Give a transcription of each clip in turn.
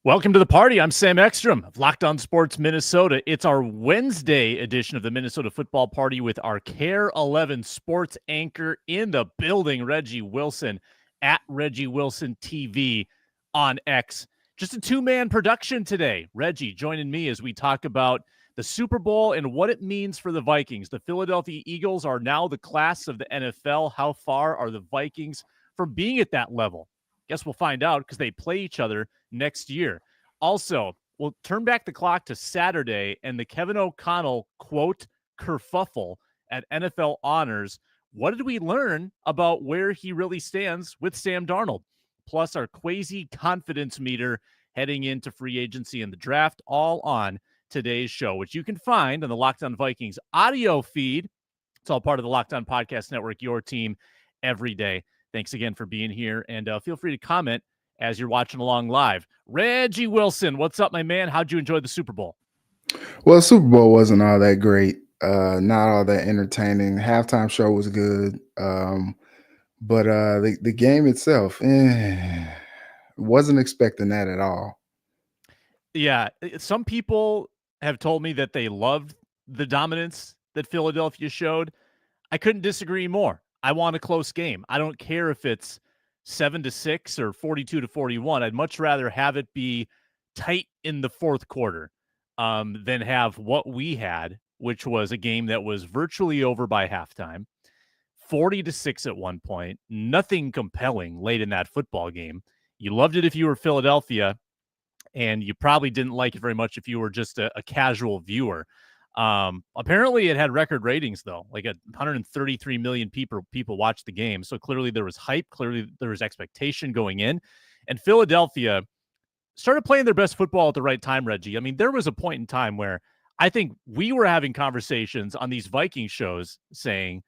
Welcome to the party. I'm Sam Ekstrom of Locked On Sports Minnesota. It's our Wednesday edition of the Minnesota Football Party with our Care 11 sports anchor in the building, Reggie Wilson, at Reggie Wilson TV on X. Just a two-man production today. Reggie joining me as we talk about the Super Bowl and what it means for the Vikings. The Philadelphia Eagles are now the class of the NFL. How far are the Vikings from being at that level? Guess we'll find out because they play each other next year. Also, we'll turn back the clock to Saturday and the Kevin O'Connell, quote, kerfuffle at NFL Honors. What did we learn about where he really stands with Sam Darnold? Plus, our quasi confidence meter heading into free agency and the draft, all on today's show, which you can find on the Locked On Vikings audio feed. It's all part of the Locked On Podcast Network, your team every day. Thanks again for being here, and feel free to comment as you're watching along live. Reggie Wilson, what's up, my man? How'd you enjoy the Super Bowl? Well, the Super Bowl wasn't all that great, not all that entertaining. Halftime show was good, but the game itself, wasn't expecting that at all. Yeah, some people have told me that they loved the dominance that Philadelphia showed. I couldn't disagree more. I want a close game. I don't care if it's 7-6 or 42-41. I'd much rather have it be tight in the fourth quarter than have what we had, which was a game that was virtually over by halftime, 40-6 at one point. Nothing compelling late in that football game. You loved it if you were Philadelphia, and you probably didn't like it very much if you were just a casual viewer. Apparently it had record ratings though, like 133 million people watched the game. So clearly there was hype. Clearly there was expectation going in, and Philadelphia started playing their best football at the right time, Reggie. I mean, there was a point in time where I think we were having conversations on these Viking shows saying,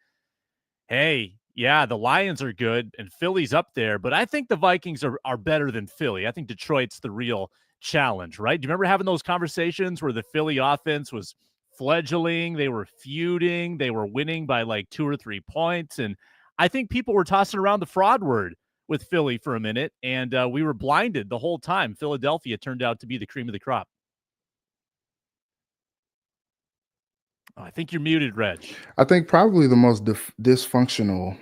hey, yeah, the Lions are good and Philly's up there, but I think the Vikings are better than Philly. I think Detroit's the real challenge, right? Do you remember having those conversations where the Philly offense was fledgling, they were feuding, they were winning by like 2 or 3 points, and I think people were tossing around the fraud word with Philly for a minute, and we were blinded the whole time. Philadelphia turned out to be the cream of the crop. Oh, I think you're muted, Reg. I think probably the most dysfunctional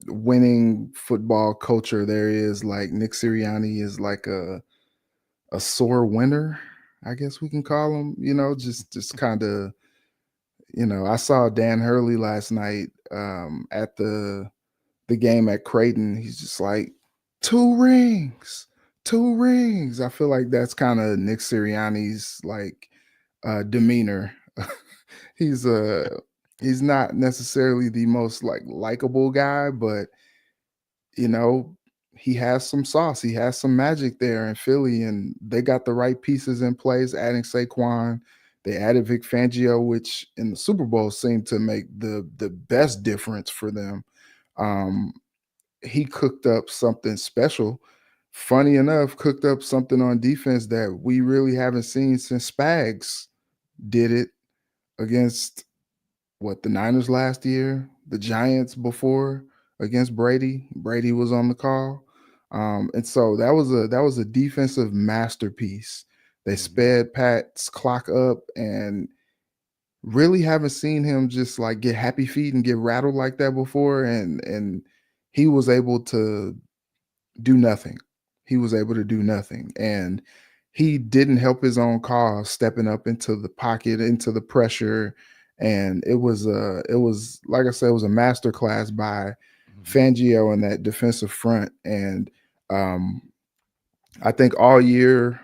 winning football culture there is. Like Nick Sirianni is like a sore winner, I guess we can call him. Just kind of. I saw Dan Hurley last night at the game at Creighton. He's just like, two rings, two rings. I feel like that's kind of Nick Sirianni's like demeanor. he's he's not necessarily the most like likable guy, but you know, he has some sauce. He has some magic there in Philly, and they got the right pieces in place, adding Saquon. They added Vic Fangio, which in the Super Bowl seemed to make the best difference for them. Um, he cooked up something special. Funny enough, cooked up something on defense that we really haven't seen since Spags did it against the Niners last year, the Giants before against Brady. Brady was on the call. And so that was a defensive masterpiece. They sped Pat's clock up and really haven't seen him just like get happy feet and get rattled like that before. And he was able to do nothing. He was able to do nothing. And he didn't help his own cause stepping up into the pocket, into the pressure. And it was like I said, it was a master class by Fangio in that defensive front. And um, I think all year,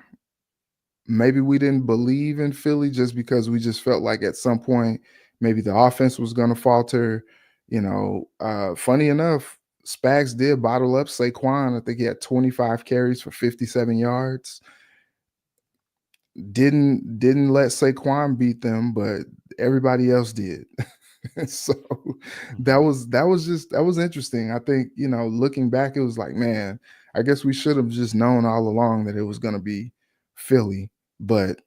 maybe we didn't believe in Philly just because we just felt like at some point maybe the offense was going to falter. Funny enough, Spags did bottle up Saquon. I think he had 25 carries for 57 yards. Didn't let Saquon beat them, but everybody else did. So that was interesting. I think, looking back, it was like, man, I guess we should have just known all along that it was going to be Philly. But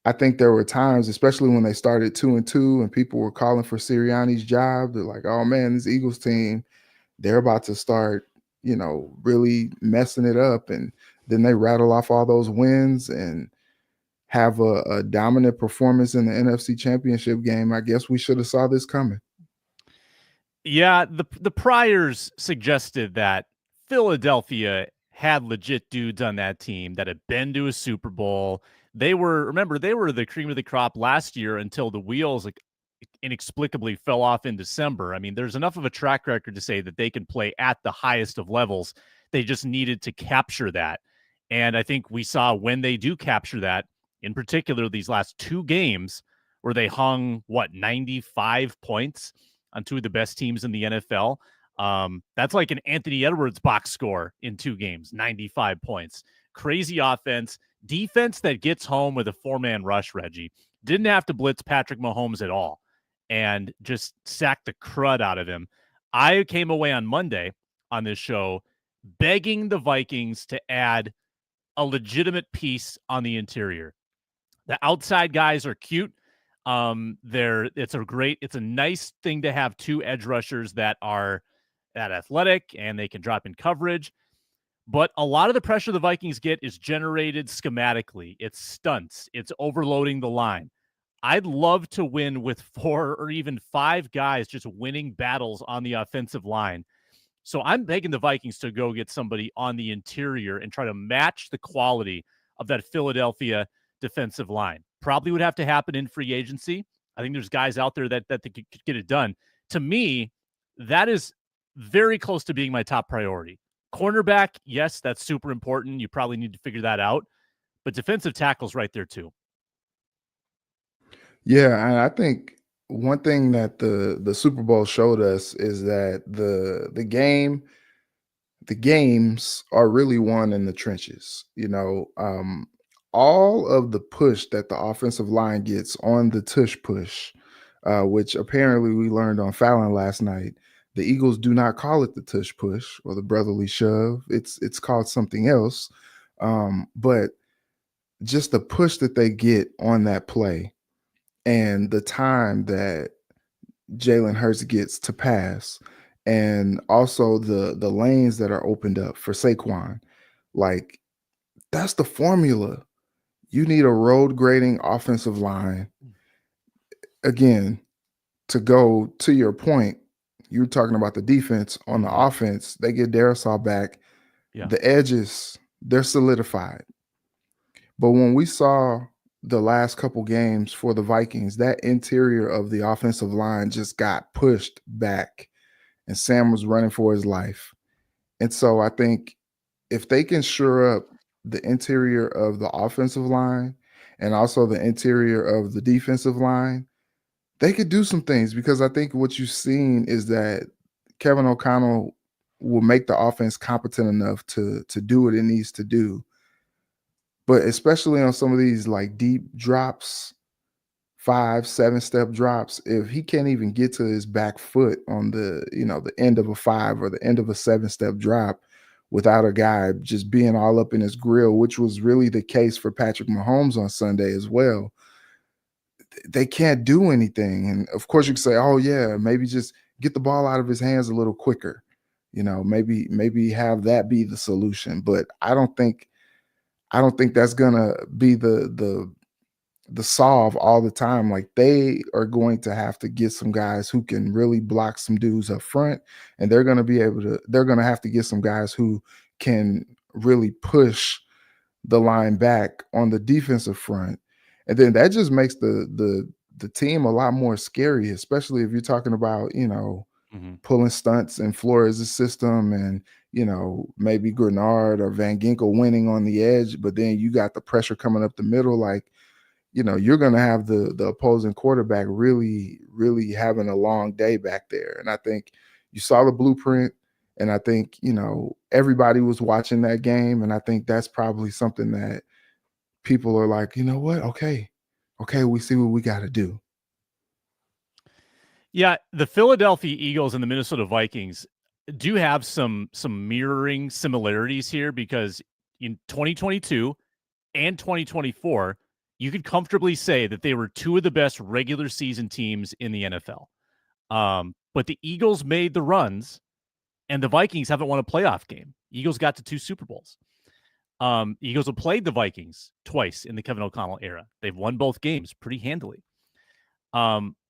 I think there were times, especially when they started 2-2 and people were calling for Sirianni's job, they're like, oh man, this Eagles team, they're about to start, really messing it up. And then they rattle off all those wins and have a dominant performance in the NFC Championship game. I guess we should have saw this coming. Yeah, the priors suggested that Philadelphia had legit dudes on that team that had been to a Super Bowl. They were the cream of the crop last year until the wheels like inexplicably fell off in December. I mean, there's enough of a track record to say that they can play at the highest of levels. They just needed to capture that. And I think we saw when they do capture that, in particular, these last two games where they hung, 95 points on two of the best teams in the NFL. That's like an Anthony Edwards box score in two games, 95 points. Crazy offense, defense that gets home with a four-man rush, Reggie. Didn't have to blitz Patrick Mahomes at all and just sacked the crud out of him. I came away on Monday on this show begging the Vikings to add a legitimate piece on the interior. The outside guys are cute. It's a nice thing to have two edge rushers that are that athletic and they can drop in coverage. But a lot of the pressure the Vikings get is generated schematically. It's stunts. It's overloading the line. I'd love to win with four or even five guys just winning battles on the offensive line. So I'm begging the Vikings to go get somebody on the interior and try to match the quality of that Philadelphia defensive line. Probably would have to happen in free agency. I think there's guys out there that could get it done. To me, that is very close to being my top priority. Cornerback, yes, that's super important. You probably need to figure that out. But defensive tackle's right there too. Yeah, and I think one thing that the Super Bowl showed us is that the games are really won in the trenches. All of the push that the offensive line gets on the tush push, which apparently we learned on Fallon last night. The Eagles do not call it the tush push or the brotherly shove. It's called something else. But just the push that they get on that play and the time that Jalen Hurts gets to pass, and also the lanes that are opened up for Saquon. Like, that's the formula. You need a road grading offensive line. Again, to go to your point, you're talking about the defense. On the offense, they get Darisaw back. Yeah. The edges, they're solidified. But when we saw the last couple games for the Vikings, that interior of the offensive line just got pushed back and Sam was running for his life. And so I think if they can shore up the interior of the offensive line and also the interior of the defensive line, they could do some things, because I think what you've seen is that Kevin O'Connell will make the offense competent enough to do what it needs to do. But especially on some of these like deep drops, 5, 7-step drops, if he can't even get to his back foot on the end of a 5 or the end of a 7-step drop without a guy just being all up in his grill, which was really the case for Patrick Mahomes on Sunday as well, they can't do anything. And of course you can say, oh yeah, maybe just get the ball out of his hands a little quicker. Maybe have that be the solution. But I don't think that's gonna be the solve all the time. Like, they are going to have to get some guys who can really block some dudes up front, and they're gonna have to get some guys who can really push the line back on the defensive front. And then that just makes the team a lot more scary, especially if you're talking about, Mm-hmm. pulling stunts in Flores' system, and maybe Grenard or Van Ginkel winning on the edge, but then you got the pressure coming up the middle. Like, you're going to have the opposing quarterback really, really having a long day back there. And I think you saw the blueprint, and I think, everybody was watching that game. And I think that's probably something that people are like, you know what? Okay, we see what we got to do. Yeah, the Philadelphia Eagles and the Minnesota Vikings do have some mirroring similarities here because in 2022 and 2024, you could comfortably say that they were two of the best regular season teams in the NFL. But the Eagles made the runs, and the Vikings haven't won a playoff game. Eagles got to two Super Bowls. Eagles have played the Vikings twice in the Kevin O'Connell era. They've won both games pretty handily.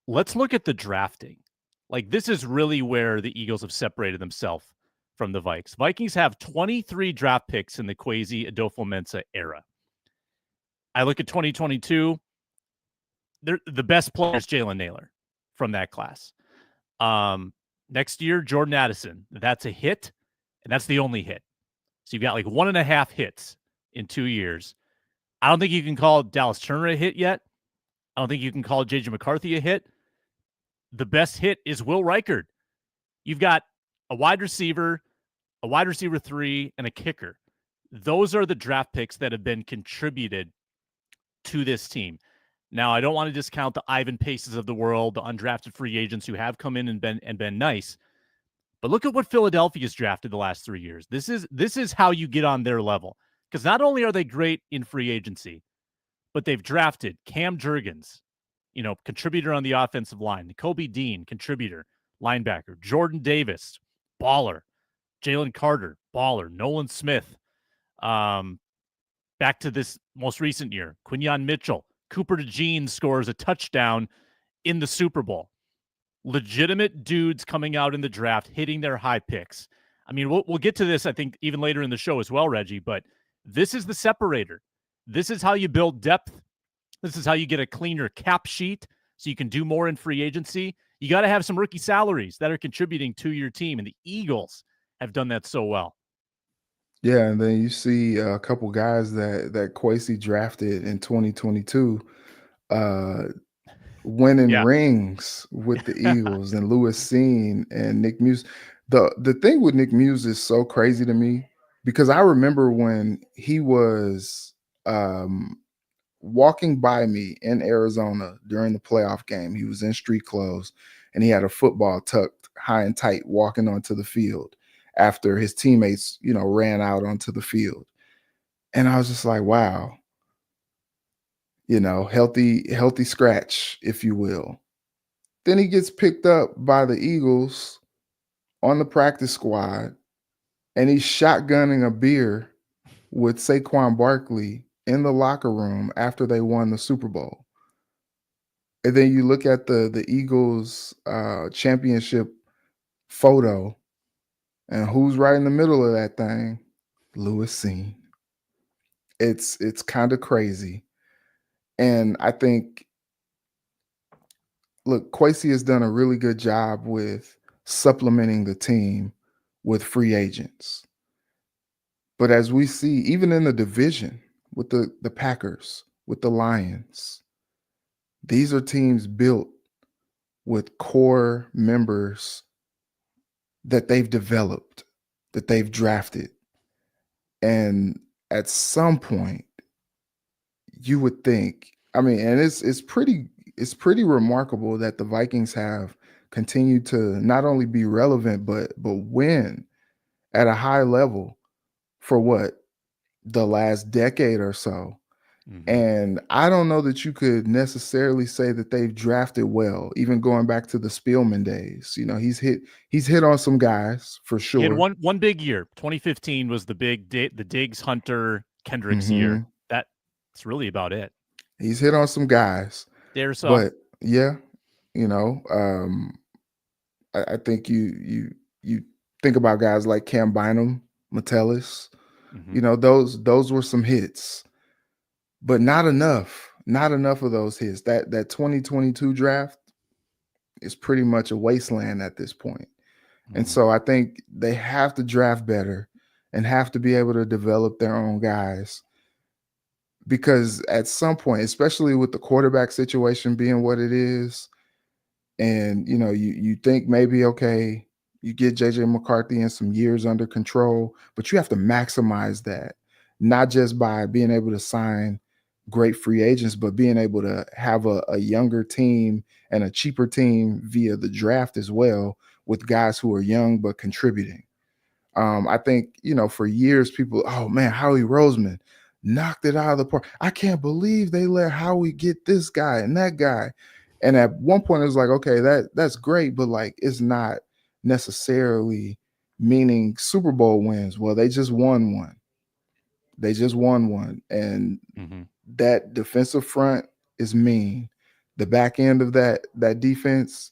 Let's look at the drafting. Like, this is really where the Eagles have separated themselves from the Vikes. Vikings have 23 draft picks in the Kwesi Adolfo-Mensah era. I look at 2022. The best player is Jalen Naylor from that class. Next year, Jordan Addison. That's a hit, and that's the only hit. So you've got like 1.5 hits in 2 years. I don't think you can call Dallas Turner a hit yet. I don't think you can call J.J. McCarthy a hit. The best hit is Will Reichard. You've got a wide receiver 3, and a kicker. Those are the draft picks that have been contributed to this team. Now, I don't want to discount the Ivan Paces of the world, the undrafted free agents who have come in and been nice. But look at what Philadelphia's drafted the last 3 years. This is how you get on their level. Because not only are they great in free agency, but they've drafted Cam Jurgens, contributor on the offensive line, Kobe Dean, contributor, linebacker, Jordan Davis, baller, Jalen Carter, baller, Nolan Smith. Back to this most recent year, Quinyon Mitchell, Cooper DeJean scores a touchdown in the Super Bowl. Legitimate dudes coming out in the draft, hitting their high picks. I mean, we'll get to this, I think, even later in the show as well, Reggie, but this is the separator. This is how you build depth. This is how you get a cleaner cap sheet so you can do more in free agency. You got to have some rookie salaries that are contributing to your team, and the Eagles have done that so well. Yeah, and then you see a couple guys that Kwesi drafted in 2022, uh, winning Yeah. rings with the Eagles, and Lewis Seen and Nick Muse. The thing with Nick Muse is so crazy to me because I remember when he was walking by me in Arizona during the playoff game. He was in street clothes and he had a football tucked high and tight walking onto the field after his teammates, ran out onto the field. And I was just like, wow, healthy scratch, if you will. Then he gets picked up by the Eagles on the practice squad and he's shotgunning a beer with Saquon Barkley in the locker room after they won the Super Bowl. And then you look at the Eagles championship photo, and who's right in the middle of that thing? Lewis Seen. It's kind of crazy. And I think, look, Kwesi has done a really good job with supplementing the team with free agents. But as we see, even in the division with the Packers, with the Lions, these are teams built with core members that they've developed, that they've drafted. And at some point, you would think, I mean, and it's pretty remarkable that the Vikings have continued to not only be relevant, but win at a high level for what, the last decade or so. Mm-hmm. And I don't know that you could necessarily say that they've drafted well, even going back to the Spielman days. He's hit on some guys for He had sure. one big year. 2015 was the Diggs, Hunter, Kendricks year. Hmm. That's really about it. He's hit on some guys, There's some. but yeah, you know, um, I think you think about guys like Cam Bynum, Metellus. Mm-hmm. Those were some hits, but not enough. Not enough of those hits. That 2022 draft is pretty much a wasteland at this point. And Mm-hmm. so I think they have to draft better and have to be able to develop their own guys because at some point, especially with the quarterback situation being what it is, and you think maybe okay, you get JJ McCarthy and some years under control, but you have to maximize that, not just by being able to sign great free agents, but being able to have a younger team and a cheaper team via the draft as well, with guys who are young but contributing. I think, for years people, oh man, Howie Roseman knocked it out of the park. I can't believe they let Howie get this guy and that guy. And at one point it was like, okay, that's great, but like it's not necessarily meaning Super Bowl wins. Well, they just won one. They just won one, and Mhm. that defensive front is mean. The back end of that defense,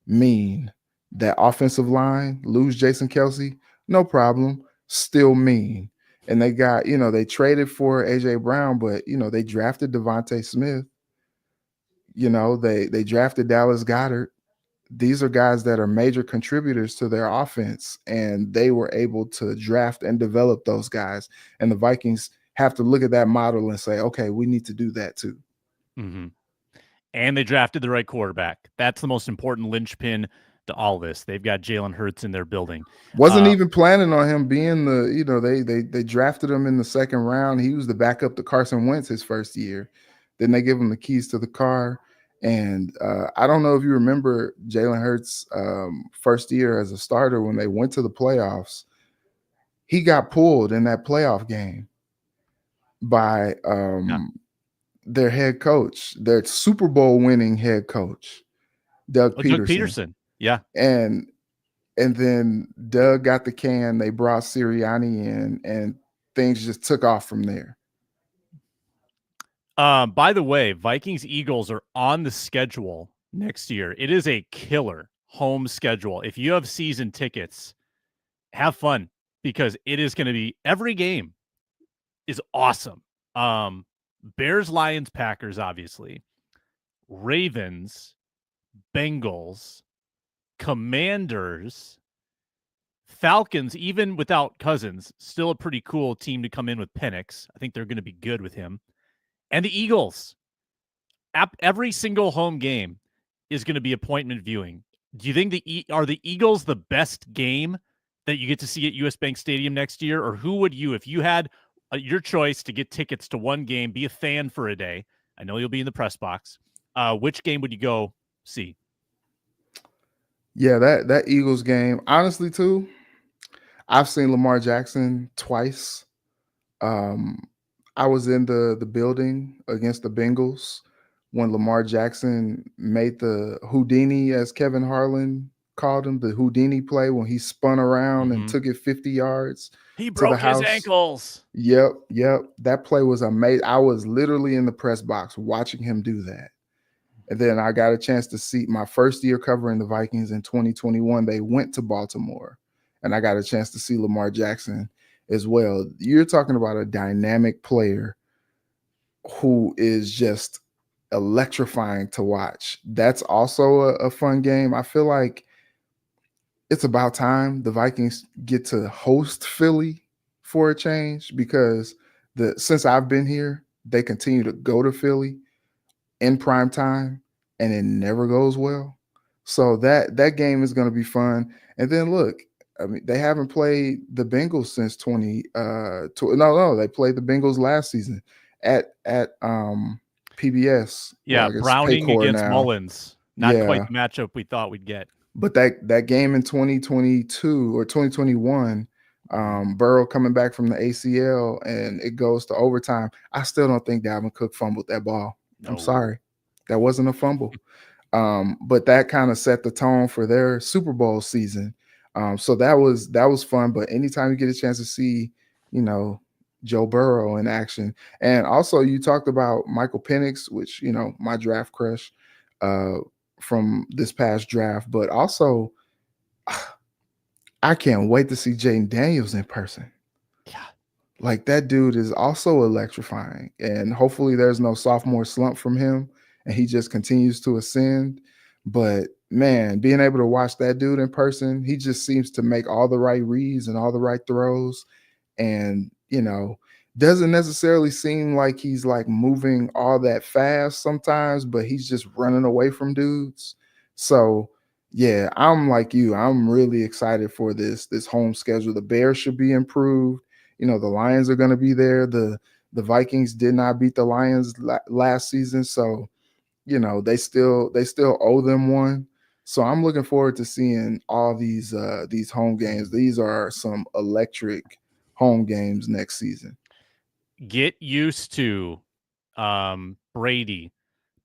mean. That offensive line, lose Jason Kelsey, no problem, still mean. And they got, they traded for AJ Brown, but they drafted Devontae Smith. They drafted Dallas Goddard. These are guys that are major contributors to their offense, and they were able to draft and develop those guys. And the Vikings have to look at that model and say, okay, we need to do that too. Mhm. And they drafted the right quarterback. That's the most important linchpin to all this. They've got Jalen Hurts in their building. Wasn't even planning on him being they drafted him in the second round. He was the backup to Carson Wentz his first year. Then they give him the keys to the car. And I don't know if you remember Jalen Hurts' first year as a starter when they went to the playoffs. He got pulled in that playoff game by Yeah. their head coach, their Super Bowl winning head coach, Doug Oh, Doug Peterson. Peterson. Yeah. And then Doug got the can. They brought Sirianni in, and things just took off from there. By the way, Vikings Eagles are on the schedule next year. It is a killer home schedule. If you have season tickets, have fun because it is going to be every game is awesome. Bears, Lions, Packers, obviously, Ravens, Bengals, Commanders, Falcons, even without Cousins, still a pretty cool team to come in with Penix. I think they're going to be good with him. And the Eagles. Every single home game is going to be appointment viewing. Do you think are the Eagles the best game that you get to see at US Bank Stadium next year? Or who would you, if you had your choice to get tickets to one game, be a fan for a day? I know you'll be in the press box. Which game would you go see? Yeah, that Eagles game, honestly, too. I've seen Lamar Jackson twice. Um, I was in the building against the Bengals when Lamar Jackson made the Houdini, as Kevin Harlan called him, the Houdini play when he spun around and Mm-hmm. took it 50 yards He to the broke his house. ankles. Yep, yep. That play was amazing. I was literally in the press box watching him do that. And then I got a chance to see my first year covering the Vikings in 2021. They went to Baltimore, and I got a chance to see Lamar Jackson as well. You're talking about a dynamic player who is just electrifying to watch. That's also a fun game. I feel like it's about time the Vikings get to host Philly for a change, because since I've been here, they continue to go to Philly in prime time and it never goes well. So that game is going to be fun. And then look, I mean, they haven't played the Bengals since no, they played the Bengals last season at PBS. Well, Yeah, I guess Browning Paycor against now. Mullins. Not quite Yeah. the matchup we thought we'd get. But that game in 2022 or 2021, Mm-hmm. Burrow coming back from the ACL and it goes to overtime. I still don't think Dalvin Cook fumbled that ball. I'm No. sorry. That wasn't a fumble. But that kind of set the tone for their Super Bowl season. So that was fun. But anytime you get a chance to see, you know, Joe Burrow in action, and also you talked about Michael Penix, which my draft crush uh, from this past draft, but also I can't wait to see Jaden Daniels in person. Yeah. Like that dude is also electrifying, and hopefully there's no sophomore slump from him and he just continues to ascend. But man, being able to watch that dude in person, he just seems to make all the right reads and all the right throws, and doesn't necessarily seem like he's like moving all that fast sometimes, but he's just running away from dudes. So yeah, I'm like you, I'm really excited for this home schedule. The Bears should be improved. The Lions are going to be there. The Vikings did not beat the Lions last season, so they still owe them one. So I'm looking forward to seeing all these home games. These are some electric home games next season. Get used to Brady,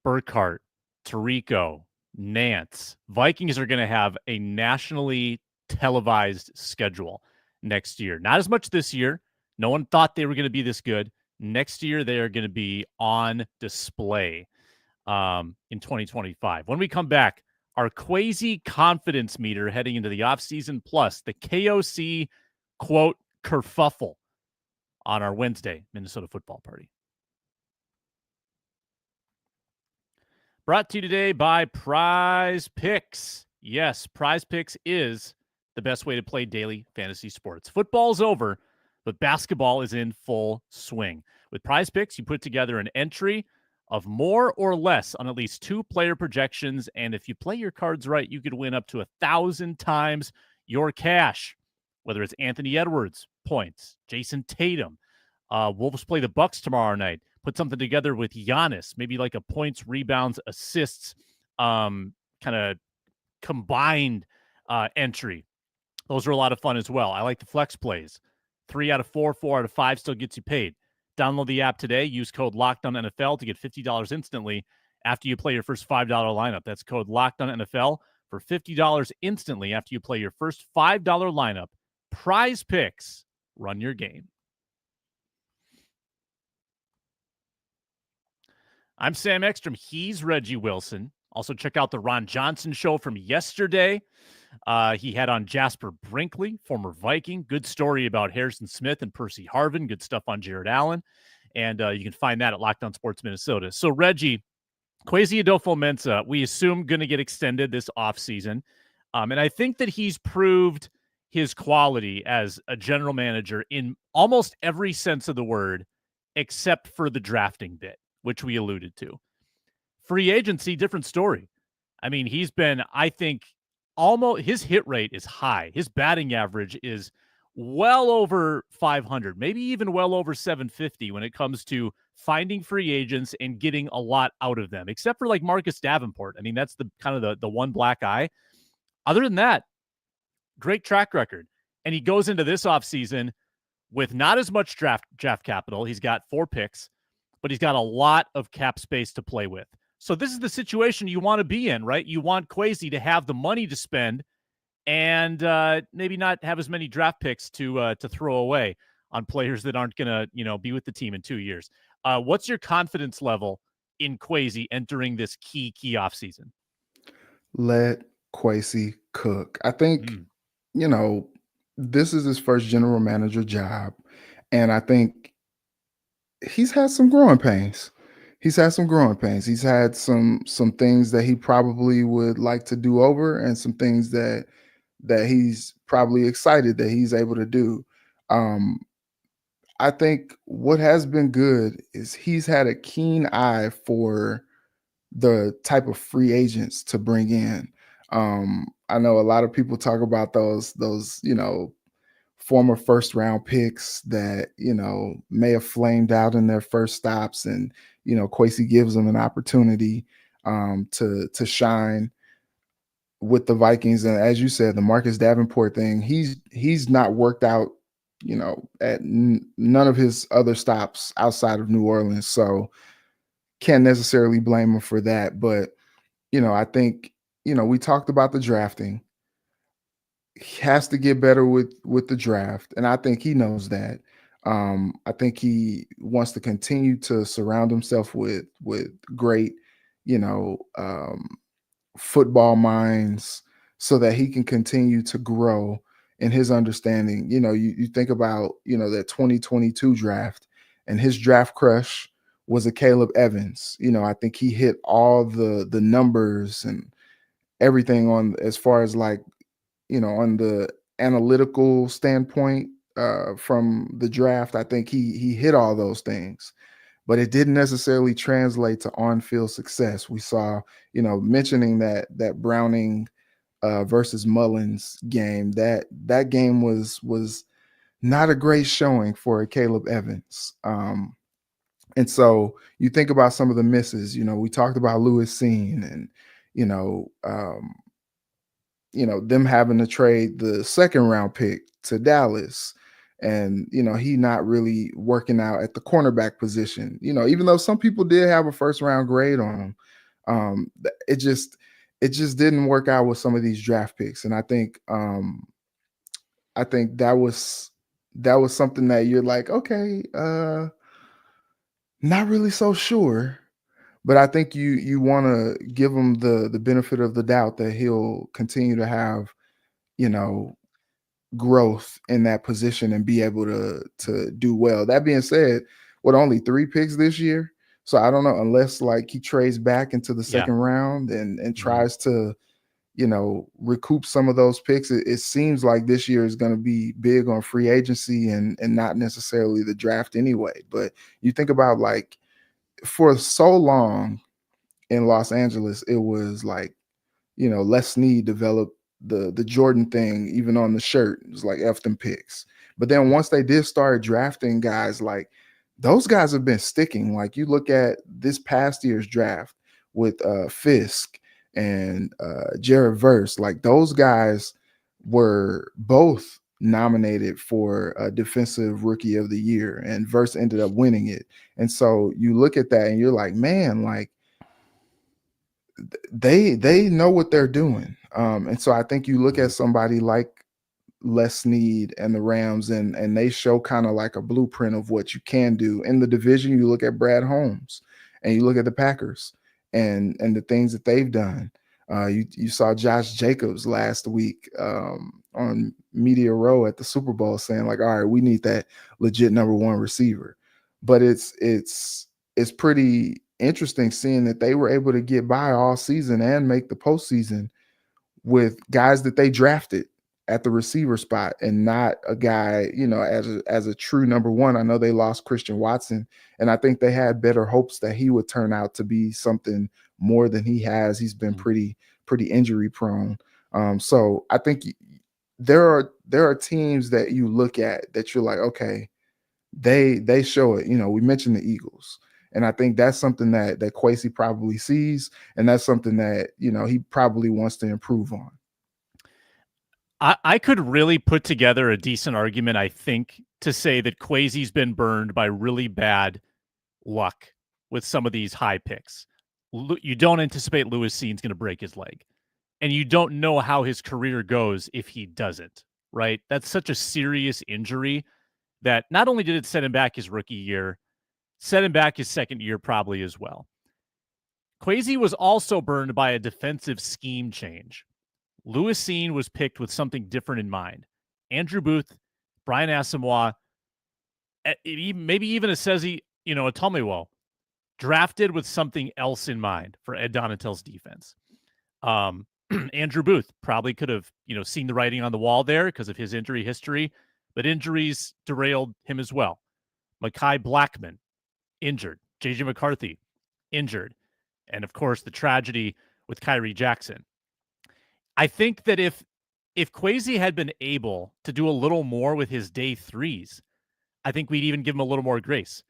Burkhart, Tirico, Nance. Vikings are going to have a nationally televised schedule next year. Not as much this year No one thought they were going to be this good. Next year, they are going to be on display in 2025. When we come back, our quasi confidence meter heading into the offseason, plus the KOC quote kerfuffle on our Wednesday Minnesota football party. Brought to you today by Prize Picks. Yes, Prize Picks is the best way to play daily fantasy sports. Football's over, but basketball is in full swing. With Prize Picks, you put together an entry of more or less on at least 2 player projections, and if you play your cards right, you could win up to 1,000 times your cash. Whether it's Anthony Edwards points, Jason Tatum, Wolves play the Bucks tomorrow night. Put something together with Giannis, maybe like a points, rebounds, assists, kind of combined entry. Those are a lot of fun as well. I like the flex plays. 3 out of 4, 4 out of 5 still gets you paid. Download the app today. Use code LOCKEDONNFL to get $50 instantly after you play your first $5 lineup. That's code LOCKEDONNFL for $50 instantly after you play your first $5 lineup. Prize Picks. Run your game. I'm Sam Ekstrom. He's Reggie Wilson. Also, check out the Ron Johnson show from yesterday. He had on Jasper Brinkley, former Viking. Good story about Harrison Smith and Percy Harvin. Good stuff on Jared Allen. And you can find that at Locked On Sports Minnesota. So, Reggie, Kwesi Adolfo-Mensah, we assume going to get extended this offseason. And I think that he's proved his quality as a general manager in almost every sense of the word, except for the drafting bit, which we alluded to. Free agency, different story. I mean, he's been, I think, almost, his hit rate is high. His batting average is well over 500, maybe even well over 750 when it comes to finding free agents and getting a lot out of them, except for like Marcus Davenport. I mean, that's the kind of the one black eye. Other than that, great track record. And he goes into this offseason with not as much draft capital. He's got 4 picks, but he's got a lot of cap space to play with. So this is the situation you want to be in, right? You want Kwesi to have the money to spend and maybe not have as many draft picks to throw away on players that aren't going to, be with the team in 2 years. What's your confidence level in Kwesi entering this key offseason? Let Kwesi cook. I think, this is his first general manager job. And I think he's had some growing pains. He's had some growing pains. He's had some things that he probably would like to do over, and some things that he's probably excited that he's able to do. Um, I think what has been good is he's had a keen eye for the type of free agents to bring in. I know a lot of people talk about those former first round picks that may have flamed out in their first stops, and Kwesi gives them an opportunity to shine with the Vikings. And as you said, the Marcus Davenport thing, he's not worked out at none of his other stops outside of New Orleans, so can't necessarily blame him for that. But I think we talked about the drafting. He has to get better with the draft, and I think he knows that. I think he wants to continue to surround himself with great, you know, um, football minds, so that he can continue to grow in his understanding. You think about that 2022 draft, and his draft crush was a Caleb Evans. I think he hit all the numbers and everything on, as far as like, on the analytical standpoint, from the draft. I think he hit all those things, but it didn't necessarily translate to on-field success. We saw, mentioning that Browning versus Mullins game, that game was not a great showing for a Caleb Evans. And so you think about some of the misses. We talked about Lewis Seen, and you know, um, them having to trade the second round pick to Dallas, and he not really working out at the cornerback position. Even though some people did have a first round grade on him, it just didn't work out with some of these draft picks. And I think that was that was something that you're like, okay, not really so sure. But I think you want to give him the benefit of the doubt that he'll continue to have, you know, growth in that position and be able to do well. That being said, with only 3 picks this year, so I don't know, unless like he trades back into the Yeah. second round and Mhm. tries to, recoup some of those picks. It seems like this year is going to be big on free agency and not necessarily the draft anyway. But you think about, like, for so long in Los Angeles, it was like, Les Snead developed the Jordan thing even on the shirt. It was like F them picks. But then once they did start drafting guys, like, those guys have been sticking. Like, you look at this past year's draft with Fisk and Jared Verse, like, those guys were both nominated for a defensive rookie of the year, and Verse ended up winning it. And so you look at that and you're like, man, like, they know what they're doing. And so I think you look at somebody like Les Snead and the Rams, and they show kind of like a blueprint of what you can do in the division. You look at Brad Holmes, and you look at the Packers and the things that they've done. You saw Josh Jacobs last week on Media Row at the Super Bowl saying, like, all right, we need that legit number one receiver. But it's pretty interesting seeing that they were able to get by all season and make the postseason with guys that they drafted at the receiver spot, and not a guy, as a true number one. I know they lost Christian Watson, and I think they had better hopes that he would turn out to be something more than he has. He's been Mhm. pretty injury prone. So I think there are teams that you look at that you're like, okay, they show it. We mentioned the Eagles, and I think that's something that Kwesi probably sees, and that's something that he probably wants to improve on. I could really put together a decent argument, I think, to say that Quasi's been burned by really bad luck with some of these high picks. You don't anticipate Lewis Seen's going to break his leg, and you don't know how his career goes if he doesn't, right? That's such a serious injury that not only did it set him back his rookie year, set him back his second year probably as well. Kwesi was also burned by a defensive scheme change. Lewis Seen was picked with something different in mind. Andrew Booth, Brian Asamoah, maybe even a Sezi, a Tomiwo, drafted with something else in mind for Ed Donatell's defense. Andrew Booth probably could have, seen the writing on the wall there because of his injury history, but injuries derailed him as well. Mekhi Blackman, injured. JJ McCarthy, injured. And of course, the tragedy with Kyrie Jackson. I think that if Kwesi had been able to do a little more with his day threes, I think we'd even give him a little more grace.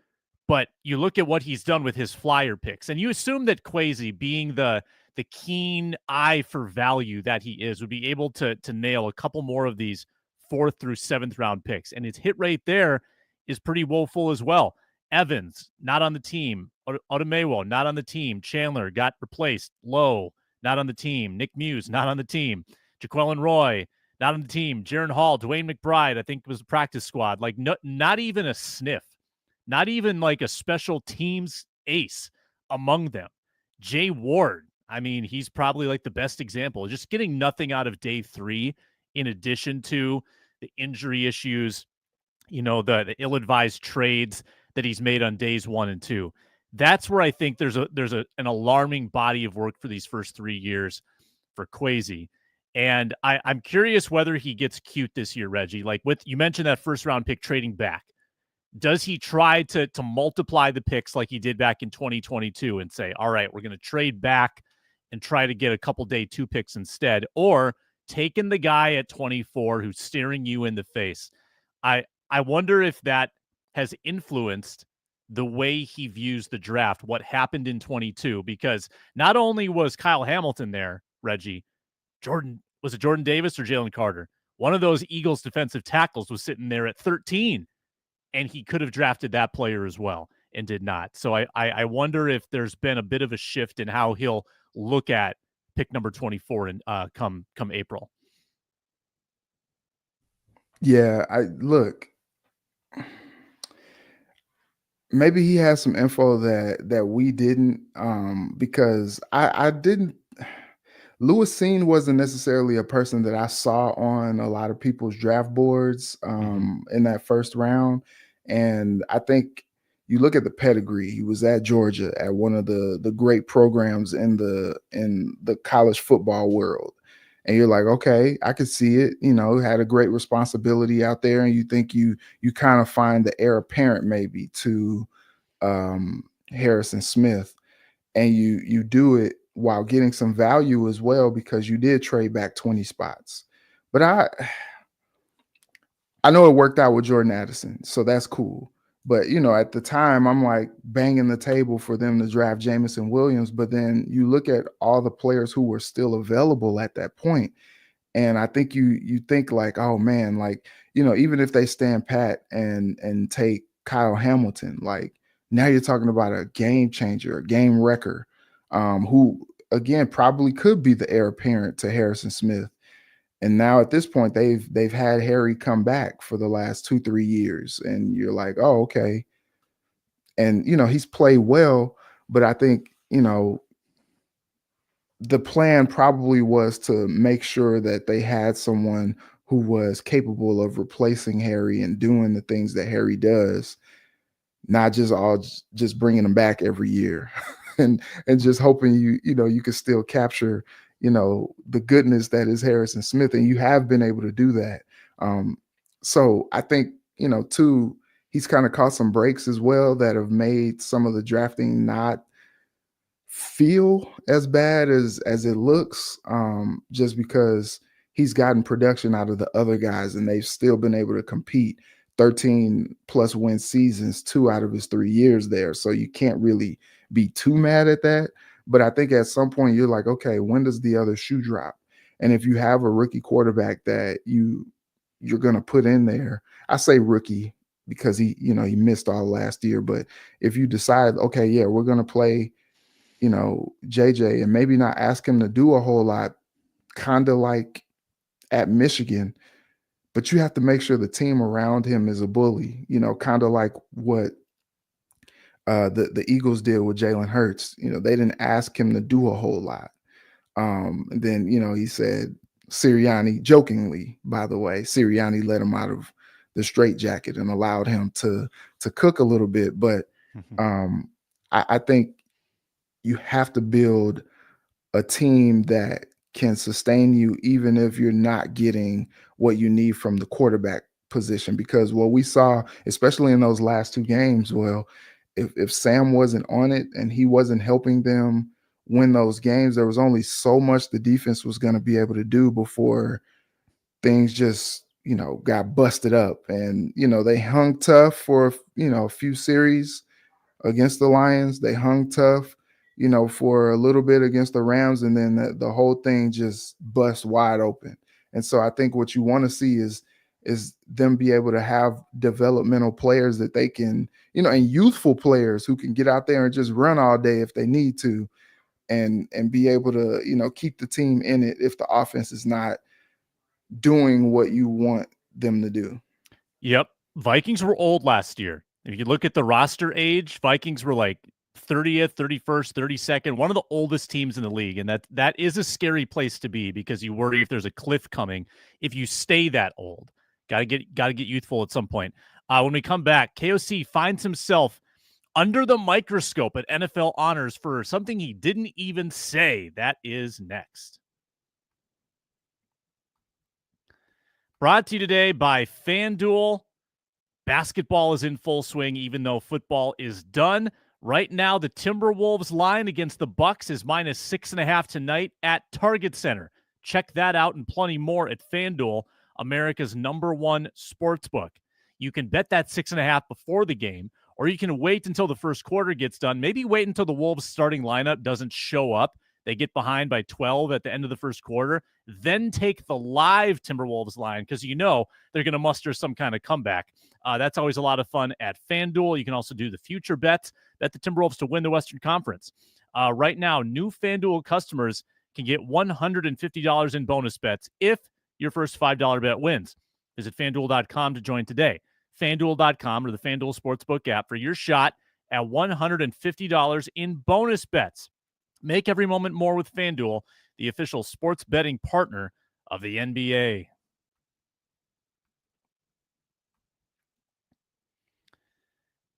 But you look at what he's done with his flyer picks, and you assume that Kwesi, being the keen eye for value that he is, would be able to nail a couple more of these 4th through 7th round picks. And his hit rate there is pretty woeful as well. Evans, not on the team. Odumewo, not on the team. Chandler got replaced. Lowe, not on the team. Nick Muse, not on the team. Jaquelin Roy, not on the team. Jaron Hall, Dwayne McBride, I think was a practice squad. Like, not even a sniff. Not even like a special teams ace among them. Jay Ward, I mean, he's probably like the best example. Just getting nothing out of day 3 in addition to the injury issues, the ill-advised trades that he's made on days 1 and 2. That's where I think there's an alarming body of work for these first 3 years for Kwesi. And I'm curious whether he gets cute this year, Reggie. Like, you mentioned that first round pick trading back. Does he try to multiply the picks like he did back in 2022 and say, all right, we're going to trade back and try to get a couple day 2 picks instead? Or taking the guy at 24 who's staring you in the face? I wonder if that has influenced the way he views the draft, what happened in 22, because not only was Kyle Hamilton there, Reggie, was it Jordan Davis or Jalen Carter? One of those Eagles defensive tackles was sitting there at 13, and he could have drafted that player as well and did not. So I wonder if there's been a bit of a shift in how he'll look at pick number 24 and come April. Yeah, I look. Maybe he has some info that we didn't, because I didn't. Lewis Seen wasn't necessarily a person that I saw on a lot of people's draft boards Mhm. in that first round, and I think you look at the pedigree. He was at Georgia at one of the great programs in the college football world, and you're like, okay, I could see it. You know, had a great responsibility out there, and you think you kind of find the heir apparent maybe to Harrison Smith, and you do it while getting some value as well because you did trade back 20 spots. But I know it worked out with Jordan Addison, so that's cool. But you know, at the time, I'm like banging the table for them to draft Jamison Williams. But then you look at all the players who were still available at that point, and I think you think like, oh man, like, you know, even if they stand pat and take Kyle Hamilton, like now you're talking about a game changer, a game wrecker, who again probably could be the heir apparent to Harrison Smith. And now at this point, they've had Harry come back for the last 2-3 years, and you're like, oh, okay. And you know, he's played well, but I think, you know, the plan probably was to make sure that they had someone who was capable of replacing Harry and doing the things that Harry does, not just bringing him back every year, and just hoping you know you could still capture, you know, the goodness that is Harrison Smith, and you have been able to do that. Um, so I think, you know, too, he's kind of caught some breaks as well that have made some of the drafting not feel as bad as it looks, just because he's gotten production out of the other guys and they've still been able to compete. 13 plus win seasons 2 out of his 3 years there, so you can't really be too mad at that. But I think at some point you're like, okay, when does the other shoe drop? And if you have a rookie quarterback that you're going to put in there, I say rookie because he, you know, he missed all last year, but if you decide, okay, yeah, we're going to play, you know, JJ, and maybe not ask him to do a whole lot, kind of like at Michigan, but you have to make sure the team around him is a bully, you know, kind of like what the Eagles did with Jalen Hurts. You know, they didn't ask him to do a whole lot. And then, you know, he said Sirianni, jokingly, by the way, Sirianni let him out of the straitjacket and allowed him to cook a little bit. But um, I think you have to build a team that can sustain you even if you're not getting what you need from the quarterback position, because what we saw, especially in those last two games, well, if Sam wasn't on it and he wasn't helping them win those games, there was only so much the defense was going to be able to do before things just, you know, got busted up. And you know, they hung tough for, you know, a few series against the Lions. They hung tough, you know, for a little bit against the Rams, and then the whole thing just bust wide open. And so I think what you want to see is them be able to have developmental players that they can, you know, and youthful players who can get out there and just run all day if they need to, and be able to, you know, keep the team in it if the offense is not doing what you want them to do. Yep. Vikings were old last year. If you look at the roster age, Vikings were like 30th, 31st, 32nd, one of the oldest teams in the league. And that is a scary place to be because you worry if there's a cliff coming if you stay that old. Gotta get youthful at some point. When we come back, KOC finds himself under the microscope at NFL honors for something he didn't even say. That is next. Brought to you today by FanDuel. Basketball is in full swing, even though football is done. Right now, the Timberwolves line against the Bucks is -6.5 tonight at Target Center. Check that out and plenty more at FanDuel, America's #1 sportsbook. You can bet that 6.5 before the game, or you can wait until the first quarter gets done. Maybe wait until the Wolves starting lineup doesn't show up. They get behind by 12 at the end of the first quarter. Then take the live Timberwolves line because you know they're going to muster some kind of comeback. That's always a lot of fun at FanDuel. You can also do the future bets. Bet the Timberwolves to win the Western Conference. Right now, new FanDuel customers can get $150 in bonus bets if your first $5 bet wins. Visit FanDuel.com to join today. FanDuel.com or the FanDuel Sportsbook app for your shot at $150 in bonus bets. Make every moment more with FanDuel, the official sports betting partner of the NBA.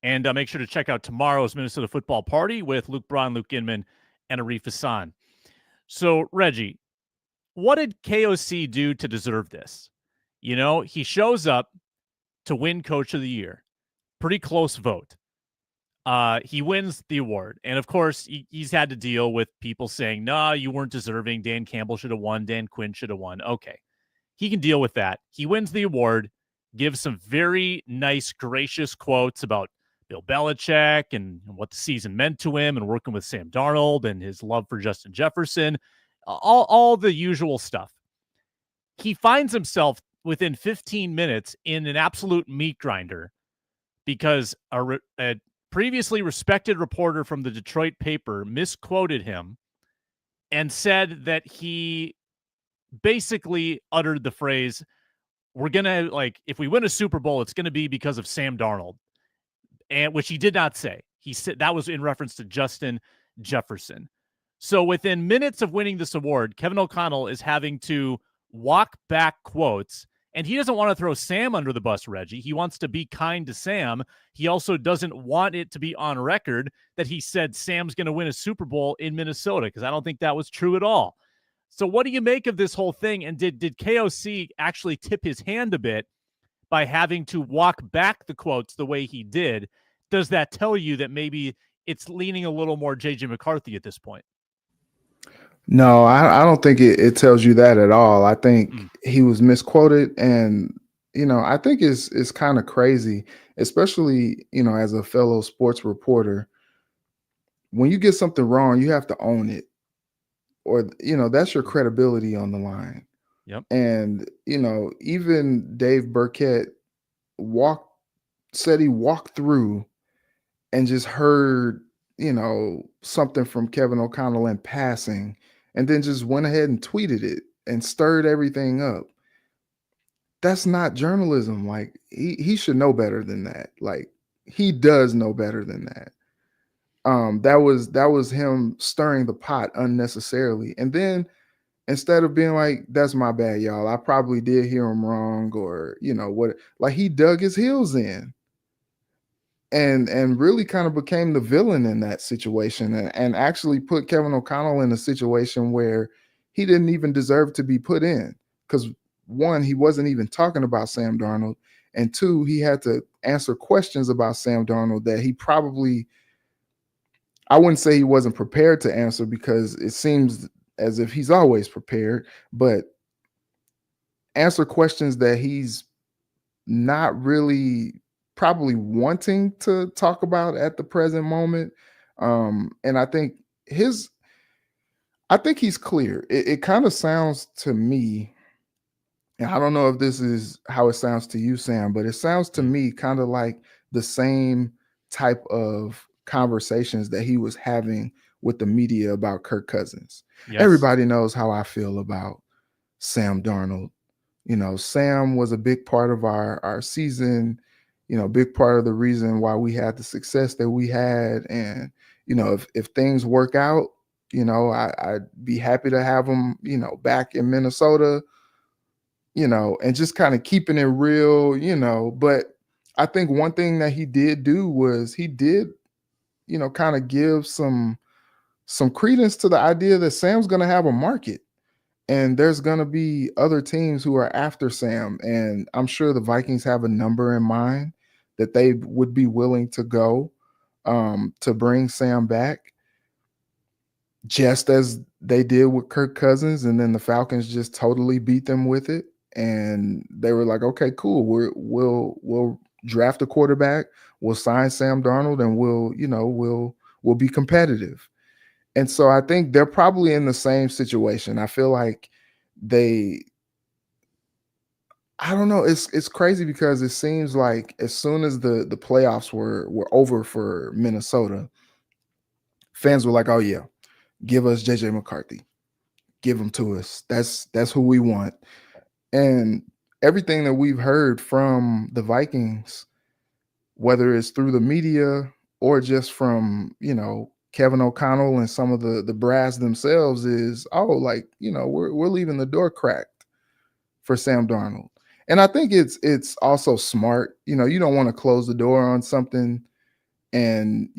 And make sure to check out tomorrow's Minnesota football party with Luke Braun, Luke Inman, and Arif Hassan. So, Reggie, what did KOC do to deserve this? You know, he shows up to win Coach of the Year. Pretty close vote. He wins the award. And of course, he's had to deal with people saying, no, you weren't deserving. Dan Campbell should have won. Dan Quinn should have won. Okay. He can deal with that. He wins the award, gives some very nice, gracious quotes about Bill Belichick and what the season meant to him and working with Sam Darnold and his love for Justin Jefferson, all the usual stuff. He finds himself within 15 minutes in an absolute meat grinder because a previously respected reporter from the Detroit paper misquoted him and said that he basically uttered the phrase, we're going to, like, if we win a Super Bowl, it's going to be because of Sam Darnold, and which he did not say. He said that was in reference to Justin Jefferson. So within minutes of winning this award, Kevin O'Connell is having to walk back quotes, and he doesn't want to throw Sam under the bus, Reggie. He wants to be kind to Sam. He also doesn't want it to be on record that he said Sam's going to win a Super Bowl in Minnesota, because I don't think that was true at all. So what do you make of this whole thing? And did KOC actually tip his hand a bit by having to walk back the quotes the way he did? Does that tell you that maybe it's leaning a little more JJ McCarthy at this point? No, I don't think it tells you that at all. I think he was misquoted, and I think it's kind of crazy, especially as a fellow sports reporter. When you get something wrong, you have to own it, or that's your credibility on the line. Yep. And even Dave Burkett said he walked through and just heard something from Kevin O'Connell in passing, and then just went ahead and tweeted it and stirred everything up. That's not journalism. Like, he should know better than that. Like, he does know better than that. That was him stirring the pot unnecessarily. And then instead of being like, that's my bad, y'all, I probably did hear him wrong, or what, like, he dug his heels in and really kind of became the villain in that situation, and actually put Kevin O'Connell in a situation where he didn't even deserve to be put in, because one, he wasn't even talking about Sam Darnold, and two, he had to answer questions about Sam Darnold that he probably, I wouldn't say he wasn't prepared to answer, because it seems as if he's always prepared, but answer questions that he's not really probably wanting to talk about at the present moment. And I think he's clear. It kind of sounds to me, and I don't know if this is how it sounds to you, Sam, but it sounds to me kind of like the same type of conversations that he was having with the media about Kirk Cousins. Yes. Everybody knows how I feel about Sam Darnold. Sam was a big part of our season, big part of the reason why we had the success that we had. And, if things work out, I'd be happy to have him, back in Minnesota, and just kind of keeping it real, But I think one thing that he did do was he did, kind of give some credence to the idea that Sam's going to have a market. And there's going to be other teams who are after Sam. And I'm sure the Vikings have a number in mind that they would be willing to go to bring Sam back, just as they did with Kirk Cousins. And then the Falcons just totally beat them with it. And they were like, okay, cool. We'll draft a quarterback. We'll sign Sam Darnold, and we'll be competitive. And so I think they're probably in the same situation. I feel like I don't know. It's crazy, because it seems like as soon as the playoffs were over for Minnesota, fans were like, oh yeah, give us JJ McCarthy. Give him to us. That's who we want. And everything that we've heard from the Vikings whether it's through the media or just from, Kevin O'Connell and some of the brass themselves, is, oh, like, we're leaving the door cracked for Sam Darnold. And I think it's also smart. You don't want to close the door on something, and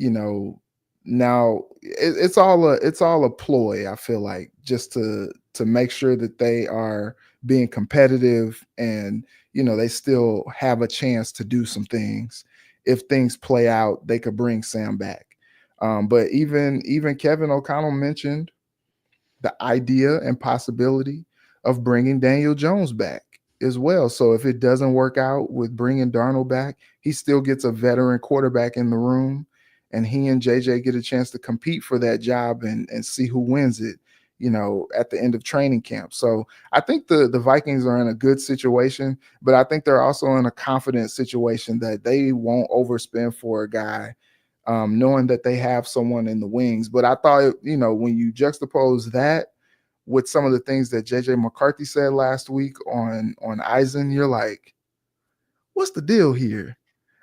now it's all a ploy, I feel like, just to make sure that they are being competitive, and they still have a chance to do some things. If things play out, they could bring Sam back. But even Kevin O'Connell mentioned the idea and possibility of bringing Daniel Jones back as well. So if it doesn't work out with bringing Darnold back, he still gets a veteran quarterback in the room, and he and JJ get a chance to compete for that job, and see who wins it, at the end of training camp. So I think the Vikings are in a good situation, but I think they're also in a confident situation that they won't overspend for a guy, knowing that they have someone in the wings. But I thought, when you juxtapose that with some of the things that JJ McCarthy said last week on Eisen, you're like, what's the deal here?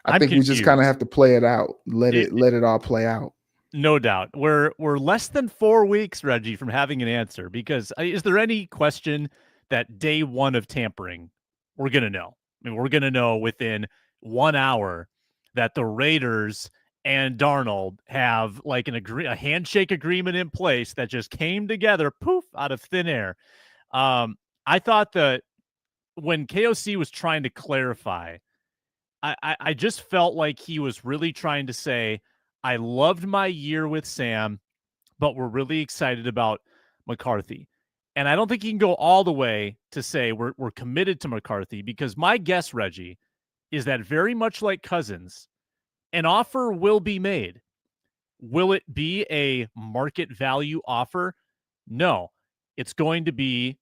I I'm think we just kind of confused. have to play it out, let It, it let it all play out. no doubt. We're less than 4 weeks, Reggie, from having an answer, because is there any question that day 1 of tampering, we're going to know. I mean, we're going to know within 1 hour that the Raiders and Darnold have like a handshake agreement in place that just came together, poof, out of thin air. I thought that when KOC was trying to clarify, I just felt like he was really trying to say, I loved my year with Sam, but we're really excited about McCarthy. And I don't think he can go all the way to say we're committed to McCarthy, because my guess, Reggie, is that very much like Cousins, an offer will be made. Will it be a market value offer? No. It's going to be,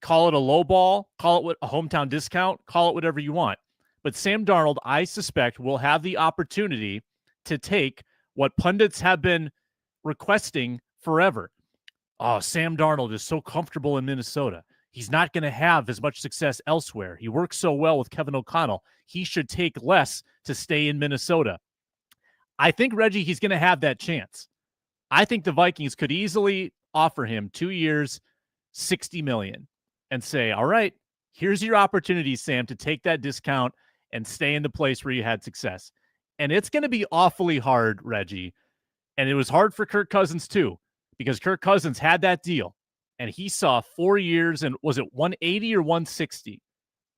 call it a low ball, call it a hometown discount, call it whatever you want. But Sam Darnold, I suspect, will have the opportunity to take what pundits have been requesting forever. Oh, Sam Darnold is so comfortable in Minnesota. He's not going to have as much success elsewhere. He works so well with Kevin O'Connell. He should take less to stay in Minnesota. I think, Reggie, he's going to have that chance. I think the Vikings could easily offer him 2 years, $60 million, and say, all right, here's your opportunity, Sam, to take that discount and stay in the place where you had success. And it's going to be awfully hard, Reggie. And it was hard for Kirk Cousins too, because Kirk Cousins had that deal and he saw 4 years, and was it 180 or 160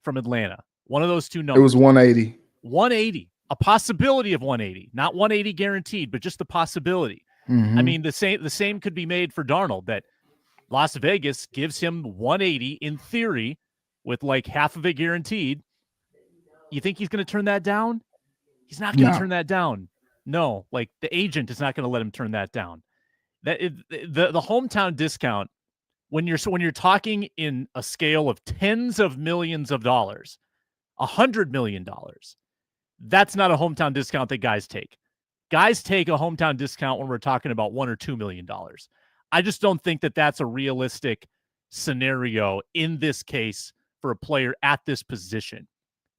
from Atlanta? One of those two It was numbers. 180. 180, a possibility of 180, not 180 guaranteed, but just the possibility. I Mm-hmm. mean, the same could be made for Darnold, that Las Vegas gives him 180 in theory with like half of it guaranteed. You think he's going to turn that down? He's not going to No. turn that down. No, like the agent is not going to let him turn that down. The hometown discount, when you're talking in a scale of tens of millions of dollars, $100 million, that's not a hometown discount that guys take. Guys take a hometown discount when we're talking about $1 or $2 million. I just don't think that that's a realistic scenario in this case for a player at this position.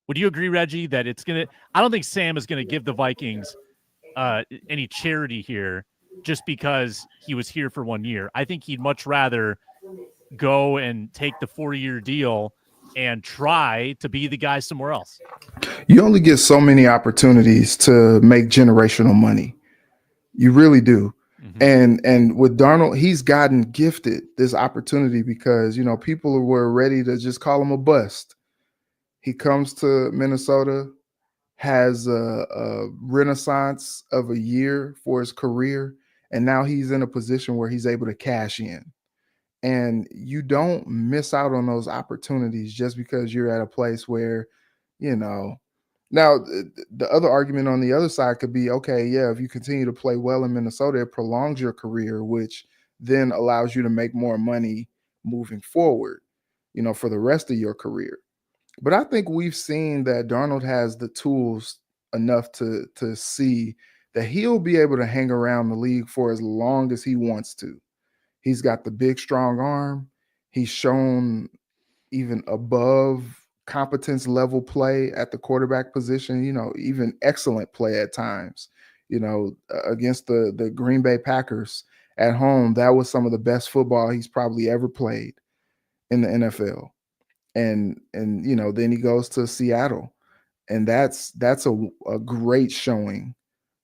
Would you agree, Reggie, that it's gonna? I don't think Sam is gonna give the Vikings any charity here just because he was here for 1 year. I think he'd much rather go and take the 4-year deal and try to be the guy somewhere else. You only get so many opportunities to make generational money. You really do. Mm-hmm. And with Darnold, he's gotten gifted this opportunity because, people were ready to just call him a bust. He comes to Minnesota, has a renaissance of a year for his career, and now he's in a position where he's able to cash in. And you don't miss out on those opportunities just because you're at a place where, you know, now the other argument on the other side could be, okay, yeah, if you continue to play well in Minnesota, it prolongs your career, which then allows you to make more money moving forward, for the rest of your career. But I think we've seen that Darnold has the tools enough to see that he'll be able to hang around the league for as long as he wants to. He's got the big, strong arm. He's shown even above competence level play at the quarterback position, even excellent play at times. Against the Green Bay Packers at home, that was some of the best football he's probably ever played in the NFL. And then he goes to Seattle, and that's a great showing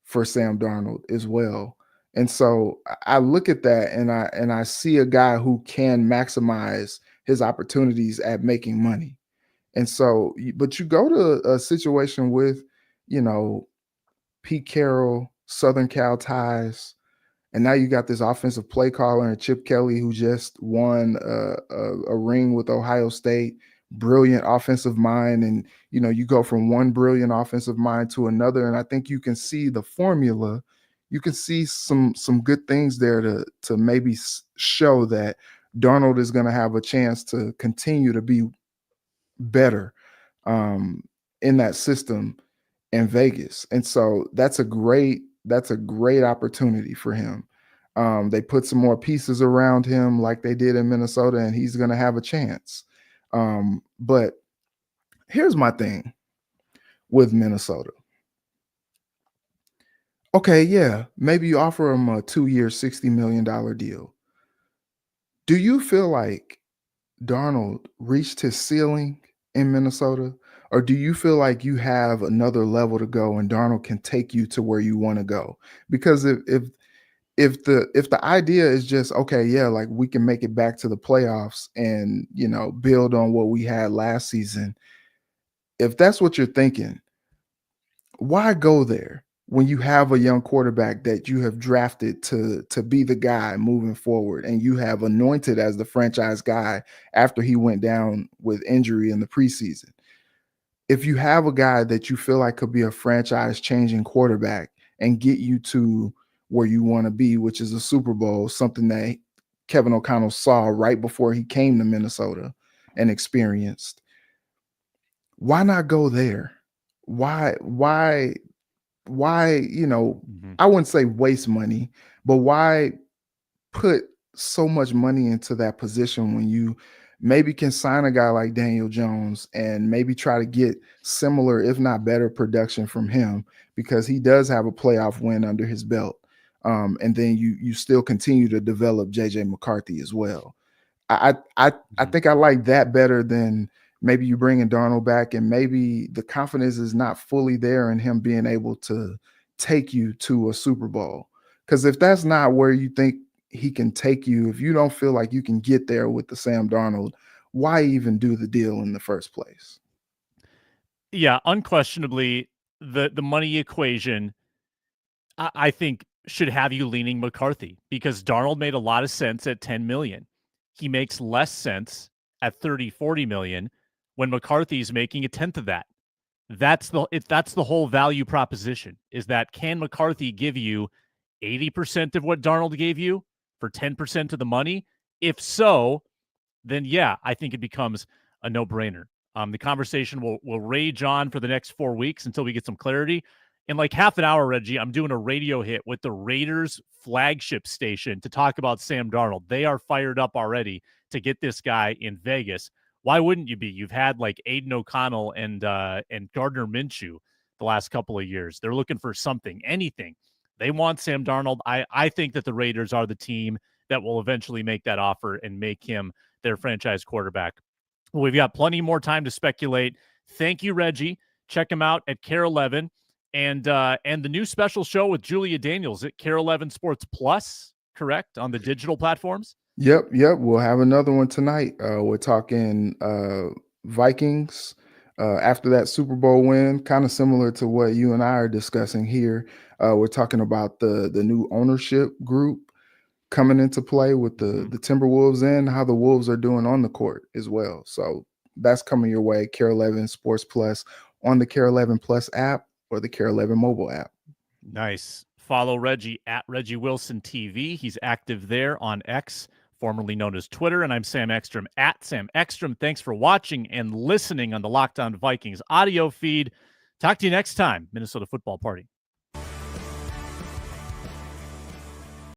for Sam Darnold as well. And so I look at that, and I see a guy who can maximize his opportunities at making money. And so, but you go to a situation with, you know, Pete Carroll, Southern Cal ties, and now you got this offensive play caller and Chip Kelly, who just won a ring with Ohio State. Brilliant offensive mind, and you go from one brilliant offensive mind to another, and I think you can see the formula. You can see some good things there to maybe show that Darnold is going to have a chance to continue to be better um, in that system in Vegas. And so that's a great opportunity for him. They put some more pieces around him like they did in Minnesota, and he's going to have a chance. But here's my thing with Minnesota. Okay, yeah, maybe you offer him a 2-year, $60 million deal. Do you feel like Darnold reached his ceiling in Minnesota? Or do you feel like you have another level to go and Darnold can take you to where you want to go? Because if the idea is just okay, yeah, like we can make it back to the playoffs and build on what we had last season. If that's what you're thinking, why go there when you have a young quarterback that you have drafted to be the guy moving forward, and you have anointed as the franchise guy after he went down with injury in the preseason? If you have a guy that you feel like could be a franchise changing quarterback and get you to where you want to be, which is a Super Bowl, something that Kevin O'Connell saw right before he came to Minnesota and experienced, why not go there? Why, Mhm. I wouldn't say waste money, but why put so much money into that position when you maybe can sign a guy like Daniel Jones and maybe try to get similar, if not better, production from him, because he does have a playoff win under his belt. And then you still continue to develop JJ McCarthy as well. I Mhm. think I like that better than maybe you bringing Darnold back, and maybe the confidence is not fully there in him being able to take you to a Super Bowl. Because if that's not where you think he can take you, if you don't feel like you can get there with the Sam Darnold, why even do the deal in the first place? Yeah, unquestionably, the money equation, I think, should have you leaning McCarthy because Darnold made a lot of sense at 10 million. He makes less sense at 30, 40 million when McCarthy's making a tenth of that. That's the whole value proposition, is that can McCarthy give you 80% of what Darnold gave you for 10% of the money? If so, then yeah, I think it becomes a no-brainer. The conversation will rage on for the next 4 weeks until we get some clarity. In like half an hour, Reggie, I'm doing a radio hit with the Raiders flagship station to talk about Sam Darnold. They are fired up already to get this guy in Vegas. Why wouldn't you be? You've had like Aiden O'Connell and Gardner Minshew the last couple of years. They're looking for something, anything. They want Sam Darnold. I think that the Raiders are the team that will eventually make that offer and make him their franchise quarterback. Well, we've got plenty more time to speculate. Thank you, Reggie. Check him out at Care 11 and the new special show with Julia Daniels at Care 11 Sports Plus, correct, on the digital platforms. Yep. We'll have another one tonight. We're talking Vikings after that Super Bowl win, kind of similar to what you and I are discussing here. We're talking about the new ownership group coming into play with the Mhm. the Timberwolves, and how the Wolves are doing on the court as well. So that's coming your way. Care 11 Sports Plus on the Care 11 Plus app or the Care 11 mobile app. Nice. Follow Reggie at Reggie Wilson TV. He's active there on X, formerly known as Twitter. And I'm Sam Ekstrom at Sam Ekstrom. Thanks for watching and listening on the Locked On Vikings audio feed. Talk to you next time, Minnesota Football Party.